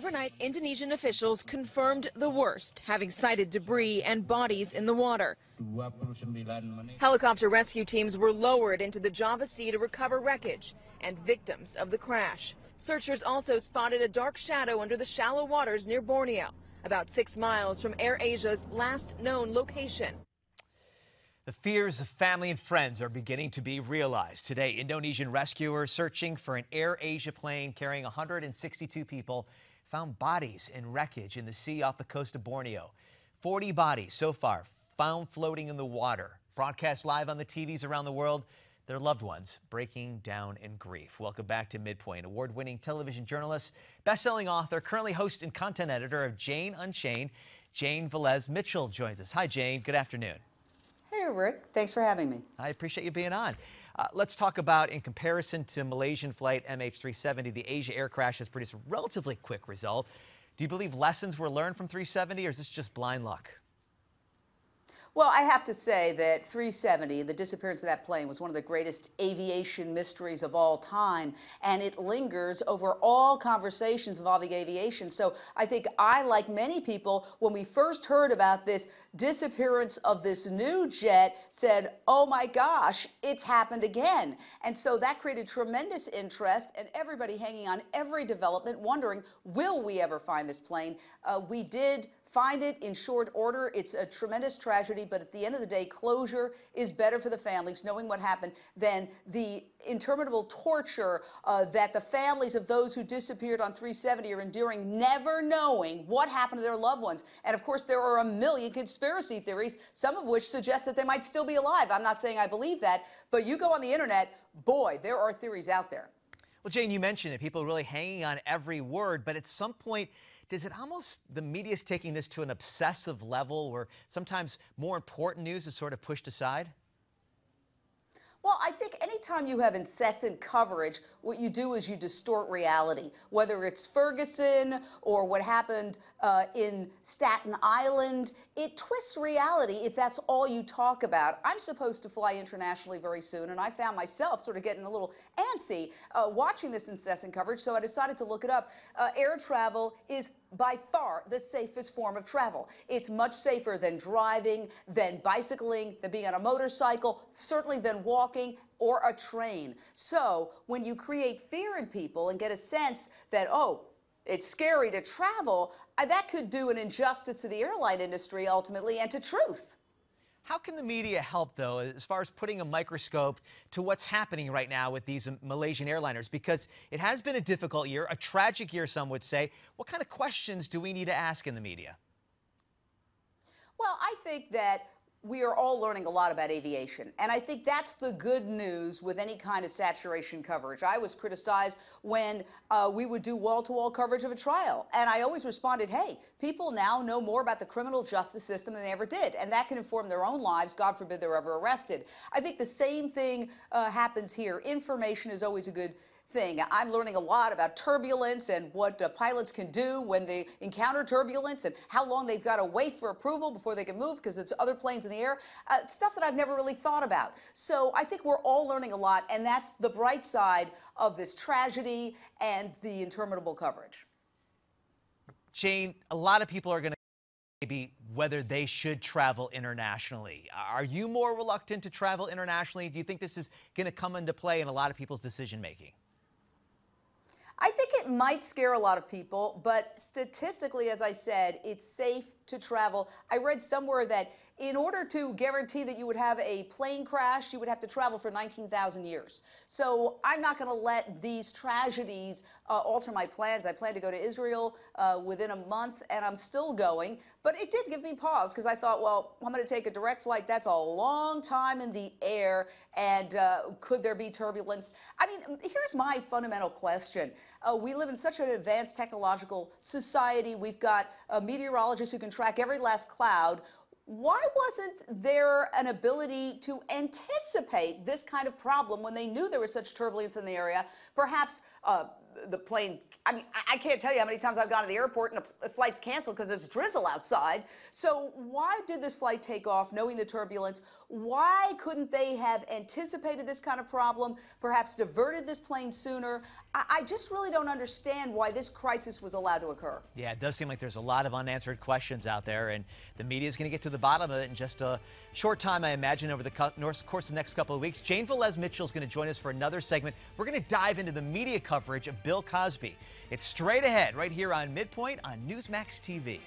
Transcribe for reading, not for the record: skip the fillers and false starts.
Overnight, Indonesian officials confirmed the worst, having sighted debris and bodies in the water. Helicopter rescue teams were lowered into the Java Sea to recover wreckage and victims of the crash. Searchers also spotted a dark shadow under the shallow waters near Borneo, about 6 miles from AirAsia's last known location. The fears of family and friends are beginning to be realized. Today, Indonesian rescuers searching for an AirAsia plane carrying 162 people found bodies and wreckage in the sea off the coast of Borneo. 40 bodies so far found floating in the water. Broadcast live on the TVs around the world, their loved ones breaking down in grief. Welcome back to Midpoint. Award-winning television journalist, best-selling author, currently host and content editor of Jane Unchained, Jane Velez Mitchell joins us. Hi, Jane. Good afternoon. Hey, Rick. Thanks for having me. I appreciate you being on. Let's talk about, in comparison to Malaysian flight MH370, the Asia air crash has produced a relatively quick result. Do you believe lessons were learned from 370, or is this just blind luck? Well, I have to say that 370, the disappearance of that plane, was one of the greatest aviation mysteries of all time, and it lingers over all conversations involving aviation. So I think I, like many people, when we first heard about this disappearance of this new jet, said, oh my gosh, it's happened again. And so that created tremendous interest, and everybody hanging on every development, wondering, will we ever find this plane? We did find it in short order. It's a tremendous tragedy, but at the end of the day, closure is better for the families, knowing what happened, than the interminable torture that the families of those who disappeared on 370 are enduring, never knowing what happened to their loved ones. And of course, there are a million conspiracy theories, some of which suggest that they might still be alive. I'm not saying I believe that, but you go on the internet, boy, there are theories out there. Well, Jane, you mentioned it, people really hanging on every word, but at some point, does it almost, the media's taking this to an obsessive level where sometimes more important news is sort of pushed aside? Well, I think anytime you have incessant coverage, what you do is you distort reality. Whether it's Ferguson or what happened in Staten Island, it twists reality if that's all you talk about. I'm supposed to fly internationally very soon, and I found myself sort of getting a little antsy watching this incessant coverage, so I decided to look it up. Air travel is by far the safest form of travel. It's much safer than driving, than bicycling, than being on a motorcycle, certainly than walking or a train. So when you create fear in people and get a sense that, oh, it's scary to travel, that could do an injustice to the airline industry ultimately and to truth. How can the media help, though, as far as putting a microscope to what's happening right now with these Malaysian airliners? Because it has been a difficult year, a tragic year, some would say. What kind of questions do we need to ask in the media? Well, I think that we are all learning a lot about aviation, and I think that's the good news with any kind of saturation coverage. I was criticized when we would do wall-to-wall coverage of a trial, and I always responded, hey, people now know more about the criminal justice system than they ever did, and that can inform their own lives. God forbid they're ever arrested. I think the same thing happens here. Information is always a good thing. I'm learning a lot about turbulence and what pilots can do when they encounter turbulence and how long they've got to wait for approval before they can move because it's other planes in the air. Stuff that I've never really thought about. So I think we're all learning a lot, and that's the bright side of this tragedy and the interminable coverage. Jane, a lot of people are going to maybe whether they should travel internationally. Are you more reluctant to travel internationally? Do you think this is going to come into play in a lot of people's decision making? I think it might scare a lot of people, but statistically, as I said, it's safe to travel. I read somewhere that in order to guarantee that you would have a plane crash, you would have to travel for 19,000 years. So I'm not going to let these tragedies alter my plans. I plan to go to Israel within a month, and I'm still going. But it did give me pause because I thought, well, I'm going to take a direct flight. That's a long time in the air, and could there be turbulence? I mean, here's my fundamental question. We live in such an advanced technological society. We've got meteorologists who can track every last cloud. Why wasn't there an ability to anticipate this kind of problem when they knew there was such turbulence in the area? Perhaps the plane, I mean, I can't tell you how many times I've gone to the airport and a flight's canceled because there's drizzle outside. So why did this flight take off knowing the turbulence? Why couldn't they have anticipated this kind of problem, perhaps diverted this plane sooner? I just really don't understand why this crisis was allowed to occur. Yeah, it does seem like there's a lot of unanswered questions out there, and the media is going to get to the bottom of it in just a short time, I imagine, over the course of the next couple of weeks. Jane Velez Mitchell is going to join us for another segment. We're going to dive into the media coverage of Bill Cosby. It's straight ahead right here on Midpoint on Newsmax TV.